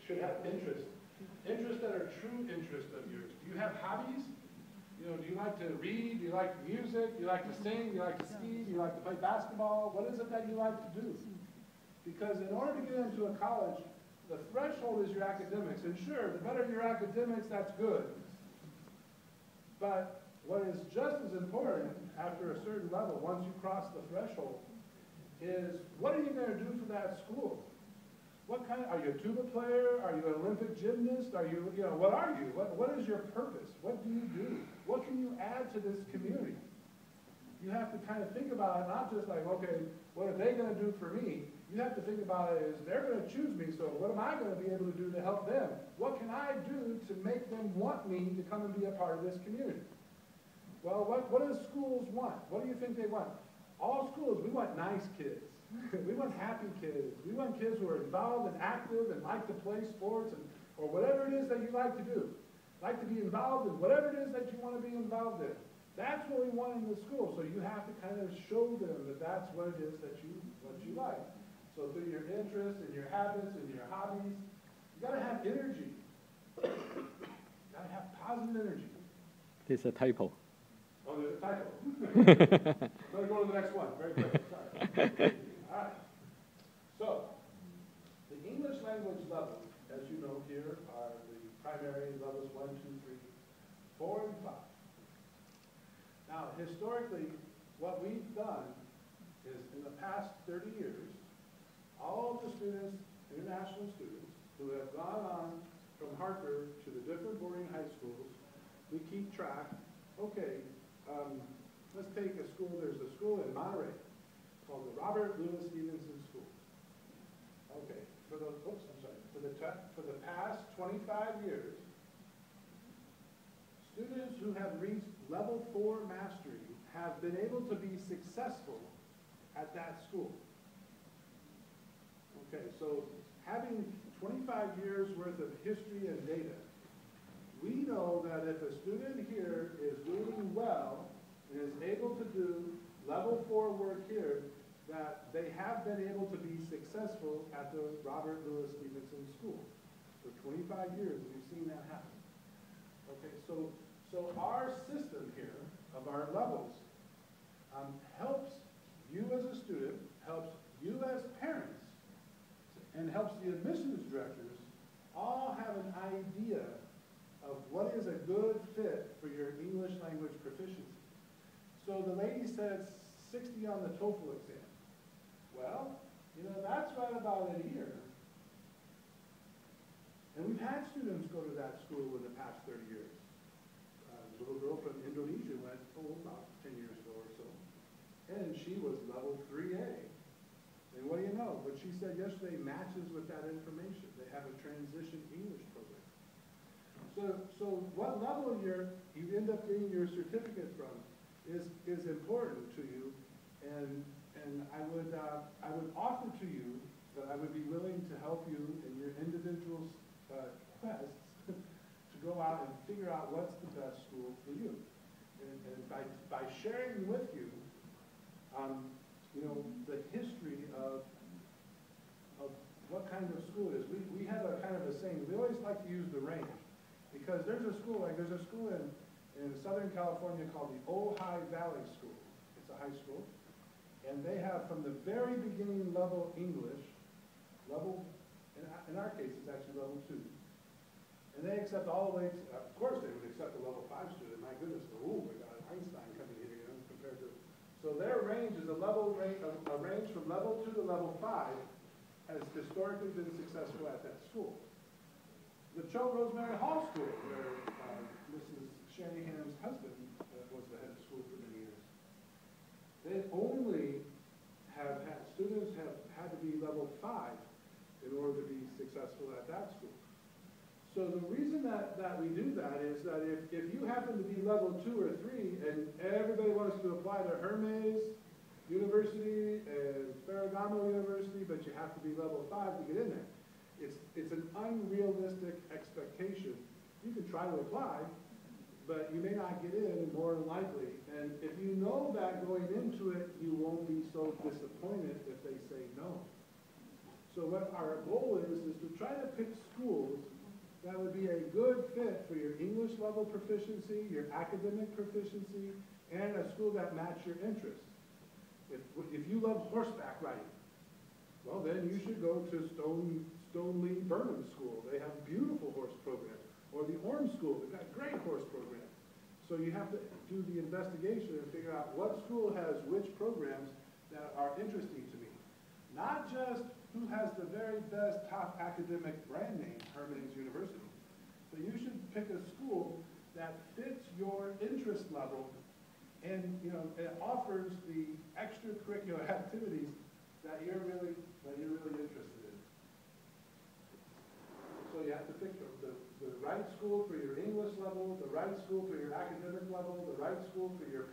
should have interests. Interests that are true interests of yours. Do you have hobbies? You know, do you like to read? Do you like music? Do you like to sing? Do you like to ski? Do you like to play basketball? What is it that you like to do? Because in order to get into a college, the threshold is your academics. And sure, the better your academics, that's good. But what is just as important after a certain level, once you cross the threshold, is what are you going to do for that school? What kind of, are you a tuba player? Are you an Olympic gymnast? Are you, what are you? What is your purpose? What do you do? What can you add to this community? You have to kind of think about it, not just like, okay, what are they going to do for me? You have to think about it as they're going to choose me, so what am I going to be able to do to help them? What can I do to make them want me to come and be a part of this community? Well, what do schools want? What do you think they want? All schools, we want nice kids. We want happy kids. We want kids who are involved and active and like to play sports or whatever it is that you like to do. Like to be involved in whatever it is that you want to be involved in. That's what we want in the school. So you have to kind of show them that that's what it is that what you like. So through your interests and your habits and your hobbies, you got to have energy. You got to have positive energy. There's a typo. Oh, there's a typo. Better go to the next one. Very quick. Sorry. All right. So, the English language levels, as you know here, are the primary levels 1, 2, 3, 4, and 5. Now, historically, what we've done is in the past 30 years, all of the students, international students, who have gone on from Hartford to the different boarding high schools, we keep track. Okay, let's take a school. There's a school in Monterey called the Robert Louis Stevenson School. Okay, for the past 25 years, students who have reached level 4 mastery have been able to be successful at that school. Okay, so having 25 years worth of history and data, we know that if a student here is doing well and is able to do level 4 work here, that they have been able to be successful at the Robert Louis Stevenson School. For 25 years, we've seen that happen. Okay, so our system here of our levels helps you as a student, helps you as parents, and helps the admissions directors all have an idea of what is a good fit for your English language proficiency. So the lady said 60 on the TOEFL exam. Well, that's right about a year. And we've had students go to that school in the past 30 years. A little girl from Indonesia went, about 10 years ago or so. And she was level 3A. And what do you know? What she said yesterday matches with that information. They have a transition English program. So what level you end up getting your certificate from is important to you, and I would offer to you that I would be willing to help you in your individual quests to go out and figure out what's the best school for you, and by sharing with you, the history of what kind of school it is. We have a kind of a saying. We always like to use the range. Because there's a school in Southern California called the Ojai Valley School. It's a high school. And they have from the very beginning level English, in our case it's actually level 2. And they accept all the way to, of course they would accept a level 5 student. My goodness, we got Einstein coming here, compared to. So their range is a range from level 2 to level 5 has historically been successful at that school. The Cho Rosemary Hall School, where Mrs. Shanahan's husband was the head of school for many years. They only have had, students have had to be level 5 in order to be successful at that school. So the reason that we do that is that if you happen to be level 2 or 3 and everybody wants to apply to Hermes University and Ferragamo University, but you have to be level 5 to get in there. It's an unrealistic expectation. You can try to apply, but you may not get in more than likely. And if you know that going into it, you won't be so disappointed if they say no. So what our goal is to try to pick schools that would be a good fit for your English level proficiency, your academic proficiency, and a school that match your interests. If you love horseback riding, well then you should go to Stoneleigh Burnham School. They have beautiful horse programs. Or the Orm School, they've got great horse programs. So you have to do the investigation and figure out what school has which programs that are interesting to me. Not just who has the very best top academic brand name, Herman's University. So you should pick a school that fits your interest level and it offers the extracurricular activities that you're really interested in. So you have to pick the right school for your English level, the right school for your academic level, the right school for your